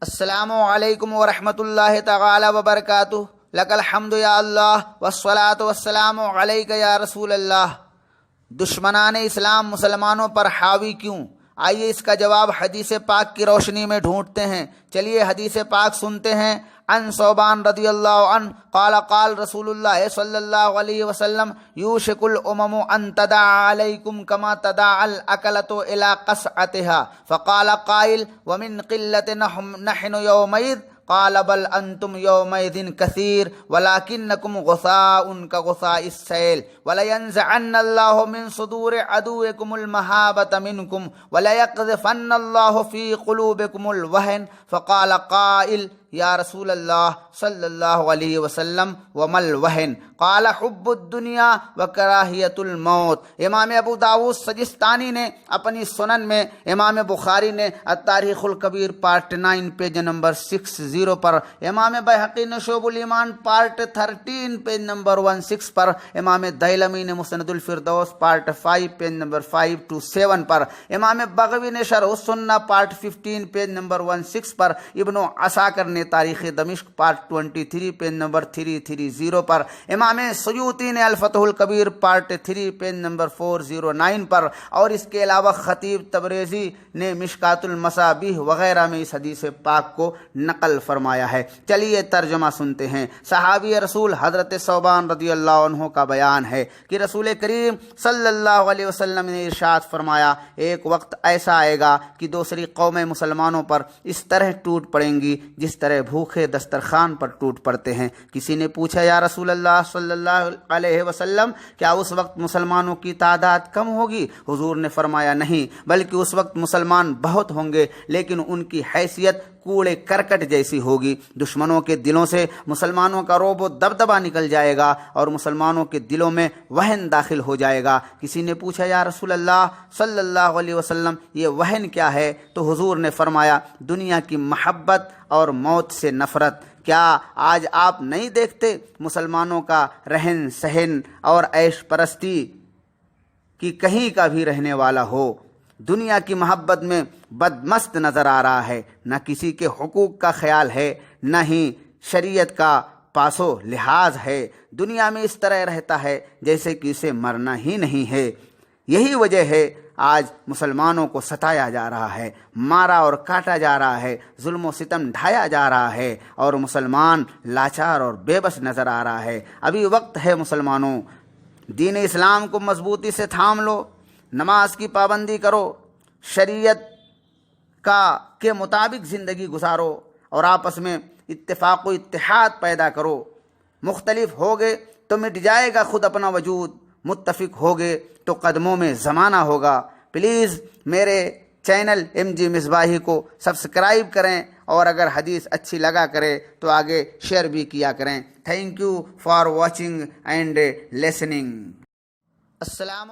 السلام علیکم ورحمۃ اللہ تعالی وبرکاتہ۔ لک الحمد یا اللہ والصلاۃ والسلام علیک یا رسول اللہ۔ دشمنان اسلام مسلمانوں پر حاوی کیوں؟ آئیے اس کا جواب حدیث پاک کی روشنی میں ڈھونڈتے ہیں۔ چلیے حدیث پاک سنتے ہیں۔ عن ثوبان رضی اللہ عنہ قال قال رسول اللہ صلی اللہ علیہ وسلم یوشک الامم ان تداعى علیکم کما تداعى الاکلۃ الى قصعتها فقال قائل ومن قلۃ نحن یومئذ قال بل انتم یومئذ کثیر ولکنکم غثاء کغثاء السیل ولینزعن اللہ من صدور عدوکم المہابۃ منکم وليقذفن اللہ فی قلوبکم الوہن فقال قائل یا رسول اللہ صلی اللہ علیہ وسلم وما الوہن قال حب الدنیا وکراہیت الموت۔ امام ابو داؤد سجستانی نے اپنی سنن میں، امام بخاری نے التاریخ الکبیر پارٹ 9 پیج نمبر 60 پر، امام بہقی نے شعب الایمان پارٹ 13 پیج نمبر 16 پر، امام دیلمی نے مسند الفردوس پارٹ 5 پیج نمبر 5 to 7 پر، امام بغوی نے شرح السنہ پارٹ 15 پیج نمبر 16 پر، ابن عساکر نے تاریخ دمشق پارٹ 23 پیج نمبر 330 پر، امام سیوطی نے الفتح الکبیر پارٹ 3 پیج نمبر 409 پر، اور اس کے علاوہ خطیب تبریزی نے مشکات المصابیح وغیرہ میں اس حدیث پاک کو نقل فرمایا ہے۔ چلیے ترجمہ سنتے ہیں۔ صحابی رسول حضرت ثوبان رضی اللہ عنہ کا بیان ہے کہ رسول کریم صلی اللہ علیہ وسلم نے ارشاد فرمایا، ایک وقت ایسا آئے گا کہ دوسری قومیں مسلمانوں پر اس طرح ٹوٹ پڑیں گی جس طرح بھوکے دسترخوان پر ٹوٹ پڑتے ہیں۔ کسی نے پوچھا، یا رسول اللہ صلی اللہ علیہ وسلم، کیا اس وقت مسلمانوں کی تعداد کم ہوگی؟ حضور نے فرمایا، نہیں، بلکہ اس وقت مسلمان بہت ہوں گے، لیکن ان کی حیثیت کوڑے کرکٹ جیسی ہوگی۔ دشمنوں کے دلوں سے مسلمانوں کا رعب و دبدبہ نکل جائے گا اور مسلمانوں کے دلوں میں وہن داخل ہو جائے گا۔ کسی نے پوچھا، یا رسول اللہ صلی اللہ علیہ وسلم، یہ وہن کیا ہے؟ تو حضور نے فرمایا، دنیا کی محبت اور موت سے نفرت۔ کیا آج آپ نہیں دیکھتے مسلمانوں کا رہن سہن اور عیش پرستی کہ کہیں کا بھی رہنے والا ہو دنیا کی محبت میں بدمست نظر آ رہا ہے، نہ کسی کے حقوق کا خیال ہے، نہ ہی شریعت کا پاس و لحاظ ہے، دنیا میں اس طرح رہتا ہے جیسے کہ اسے مرنا ہی نہیں ہے۔ یہی وجہ ہے آج مسلمانوں کو ستایا جا رہا ہے، مارا اور کاٹا جا رہا ہے، ظلم و ستم ڈھایا جا رہا ہے، اور مسلمان لاچار اور بے بس نظر آ رہا ہے۔ ابھی وقت ہے مسلمانوں، دین اسلام کو مضبوطی سے تھام لو، نماز کی پابندی کرو، شریعت کے مطابق زندگی گزارو، اور آپس میں اتفاق و اتحاد پیدا کرو۔ مختلف ہوگے تو مٹ جائے گا خود اپنا وجود، متفق ہوگے تو قدموں میں زمانہ ہوگا۔ پلیز میرے چینل MG مصباحی کو سبسکرائب کریں، اور اگر حدیث اچھی لگا کرے تو آگے شیئر بھی کیا کریں۔ Thank you for watching and listening. السلام